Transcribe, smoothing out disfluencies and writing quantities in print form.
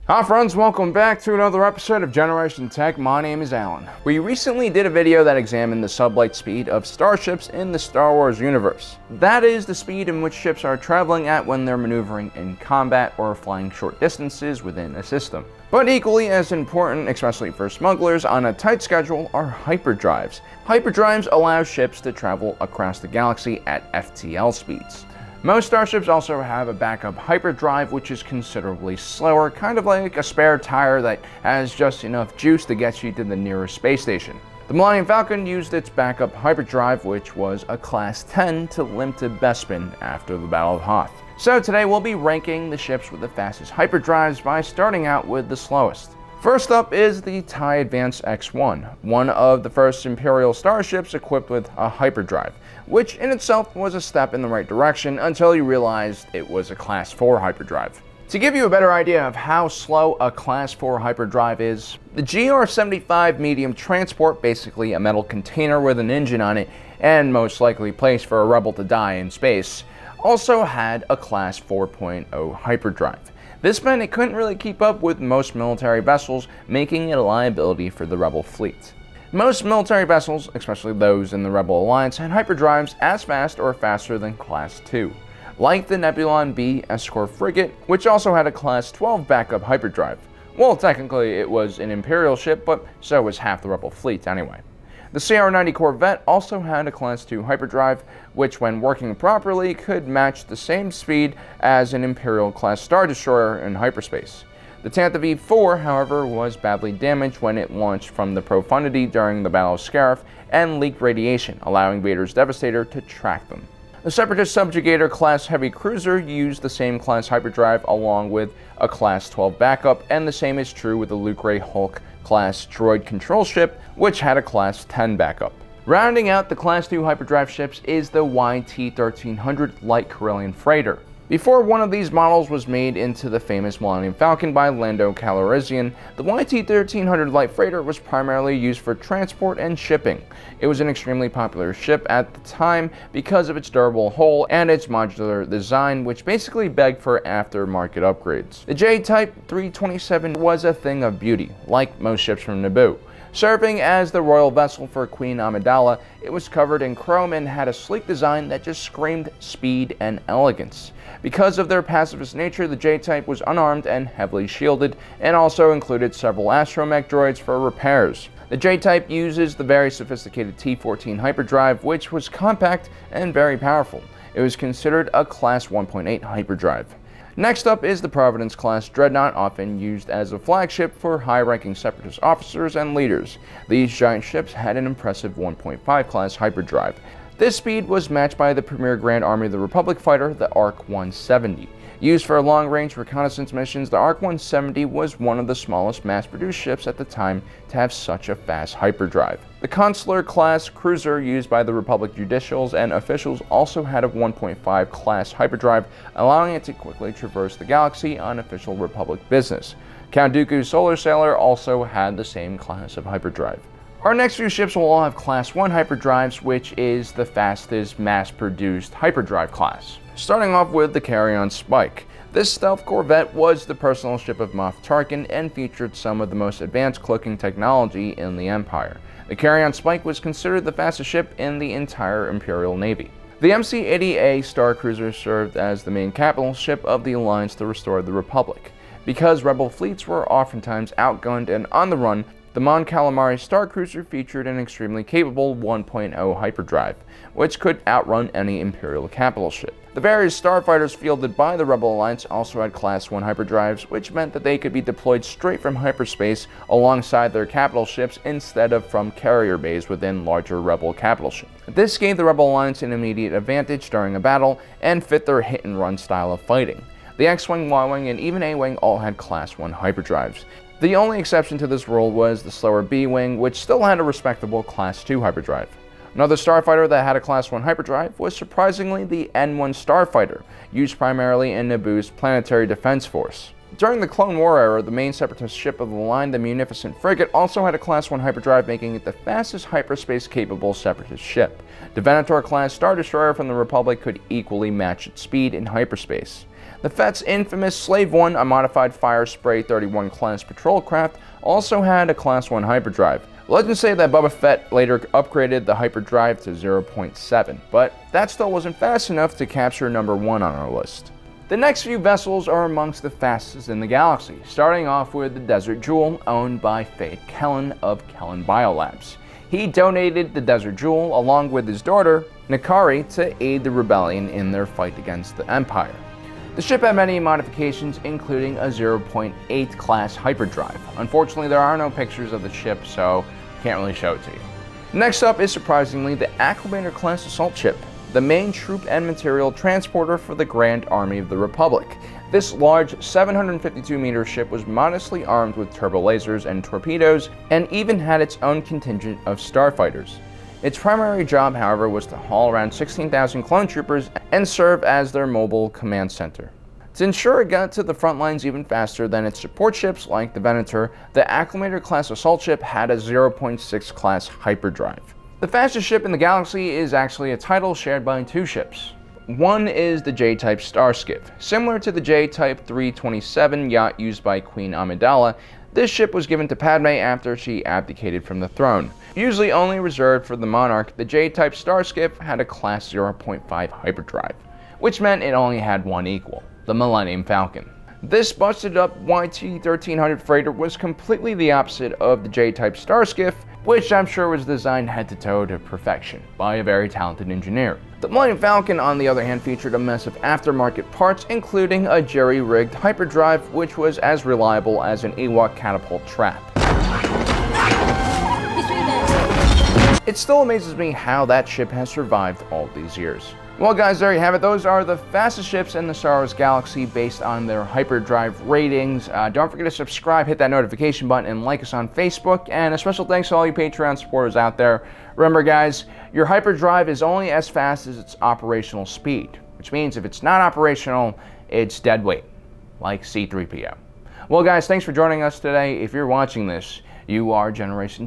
Hi friends, welcome back to another episode of Generation Tech. My name is Alan. We recently did a video that examined the sublight speed of starships in the Star Wars universe. That is the speed in which ships are traveling at when they're maneuvering in combat or flying short distances within a system. But equally as important, especially for smugglers on a tight schedule, are hyperdrives. Hyperdrives allow ships to travel across the galaxy at FTL speeds. Most starships also have a backup hyperdrive, which is considerably slower, kind of like a spare tire that has just enough juice to get you to the nearest space station. The Millennium Falcon used its backup hyperdrive, which was a Class 10, to limp to Bespin after the Battle of Hoth. So today we'll be ranking the ships with the fastest hyperdrives by starting out with the slowest. First up is the TIE Advance X-1, one of the first Imperial starships equipped with a hyperdrive, which in itself was a step in the right direction until you realized it was a Class 4 hyperdrive. To give you a better idea of how slow a Class 4 hyperdrive is, the GR-75 medium transport, basically a metal container with an engine on it and most likely place for a rebel to die in space, also had a Class 4.0 hyperdrive. This meant it couldn't really keep up with most military vessels, making it a liability for the Rebel fleet. Most military vessels, especially those in the Rebel Alliance, had hyperdrives as fast or faster than Class 2, like the Nebulon B escort frigate, which also had a Class 12 backup hyperdrive. Well, technically it was an Imperial ship, but so was half the Rebel fleet anyway. The CR-90 Corvette also had a Class 2 hyperdrive, which when working properly could match the same speed as an Imperial-class Star Destroyer in hyperspace. The Tantive V4, however, was badly damaged when it launched from the Profundity during the Battle of Scarif and leaked radiation, allowing Vader's Devastator to track them. The Separatist Subjugator-class heavy cruiser used the same class hyperdrive along with a Class 12 backup, and the same is true with the Luke Ray Hulk class droid control ship, which had a Class 10 backup. Rounding out the Class 2 hyperdrive ships is the YT-1300 light Corellian freighter. Before one of these models was made into the famous Millennium Falcon by Lando Calrissian, the YT-1300 light freighter was primarily used for transport and shipping. It was an extremely popular ship at the time because of its durable hull and its modular design, which basically begged for aftermarket upgrades. The J-Type 327 was a thing of beauty, like most ships from Naboo. Serving as the royal vessel for Queen Amidala, it was covered in chrome and had a sleek design that just screamed speed and elegance. Because of their pacifist nature, the J-Type was unarmed and heavily shielded, and also included several astromech droids for repairs. The J-Type uses the very sophisticated T-14 hyperdrive, which was compact and very powerful. It was considered a Class 1.8 hyperdrive. Next up is the Providence class dreadnought, often used as a flagship for high-ranking Separatist officers and leaders. These giant ships had an impressive 1.5 class hyperdrive. This speed was matched by the premier Grand Army of the Republic fighter, the ARC-170. Used for long-range reconnaissance missions, the ARC-170 was one of the smallest mass-produced ships at the time to have such a fast hyperdrive. The Consular-class cruiser used by the Republic judicials and officials also had a 1.5 class hyperdrive, allowing it to quickly traverse the galaxy on official Republic business. Count Dooku's Solar Sailor also had the same class of hyperdrive. Our next few ships will all have Class 1 hyperdrives, which is the fastest mass-produced hyperdrive class. Starting off with the Carrion Spike. This stealth corvette was the personal ship of Moff Tarkin and featured some of the most advanced cloaking technology in the Empire. The Carrion Spike was considered the fastest ship in the entire Imperial Navy. The MC-80A Star Cruiser served as the main capital ship of the Alliance to restore the Republic. Because Rebel fleets were oftentimes outgunned and on the run, the Mon Calamari Star Cruiser featured an extremely capable 1.0 hyperdrive, which could outrun any Imperial capital ship. The various starfighters fielded by the Rebel Alliance also had Class 1 hyperdrives, which meant that they could be deployed straight from hyperspace alongside their capital ships instead of from carrier bays within larger Rebel capital ships. This gave the Rebel Alliance an immediate advantage during a battle and fit their hit-and-run style of fighting. The X-Wing, Y-Wing, and even A-Wing all had Class 1 hyperdrives. The only exception to this rule was the slower B-Wing, which still had a respectable Class 2 hyperdrive. Another starfighter that had a Class 1 hyperdrive was surprisingly the N-1 Starfighter, used primarily in Naboo's Planetary Defense Force. During the Clone War era, the main Separatist ship of the line, the Munificent Frigate, also had a Class 1 hyperdrive, making it the fastest hyperspace-capable Separatist ship. The Venator-class Star Destroyer from the Republic could equally match its speed in hyperspace. The Fett's infamous Slave 1, a modified Fire Spray 31 class patrol craft, also had a Class 1 hyperdrive. Legends say that Boba Fett later upgraded the hyperdrive to 0.7, but that still wasn't fast enough to capture number 1 on our list. The next few vessels are amongst the fastest in the galaxy, starting off with the Desert Jewel, owned by Faith Kellen of Kellen Biolabs. He donated the Desert Jewel along with his daughter, Nakari, to aid the rebellion in their fight against the Empire. The ship had many modifications, including a 0.8 class hyperdrive. Unfortunately, there are no pictures of the ship, so can't really show it to you. Next up is surprisingly the Acclimator class assault ship, the main troop and material transporter for the Grand Army of the Republic. This large 752-meter ship was modestly armed with turbo lasers and torpedoes, and even had its own contingent of starfighters. Its primary job, however, was to haul around 16,000 clone troopers and serve as their mobile command center. To ensure it got to the front lines even faster than its support ships like the Venator, the Acclimator class assault ship had a 0.6 class hyperdrive. The fastest ship in the galaxy is actually a title shared by 2 ships. One is the J-type Starskiff. Similar to the J-type 327 yacht used by Queen Amidala, this ship was given to Padme after she abdicated from the throne. Usually only reserved for the monarch, the J-type Starskiff had a class 0.5 hyperdrive, which meant it only had one equal, the Millennium Falcon. This busted up YT-1300 freighter was completely the opposite of the J-type Starskiff, which I'm sure was designed head to toe to perfection by a very talented engineer. The Millennium Falcon, on the other hand, featured a mess of aftermarket parts, including a jerry-rigged hyperdrive, which was as reliable as an Ewok catapult trap. It still amazes me how that ship has survived all these years. Well guys, there you have it. Those are the fastest ships in the Star Wars galaxy based on their hyperdrive ratings. Don't forget to subscribe, hit that notification button, and like us on Facebook. And a special thanks to all you Patreon supporters out there. Remember guys, your hyperdrive is only as fast as its operational speed, which means if it's not operational, it's dead weight, like C-3PO. Well guys, thanks for joining us today. If you're watching this, you are Generation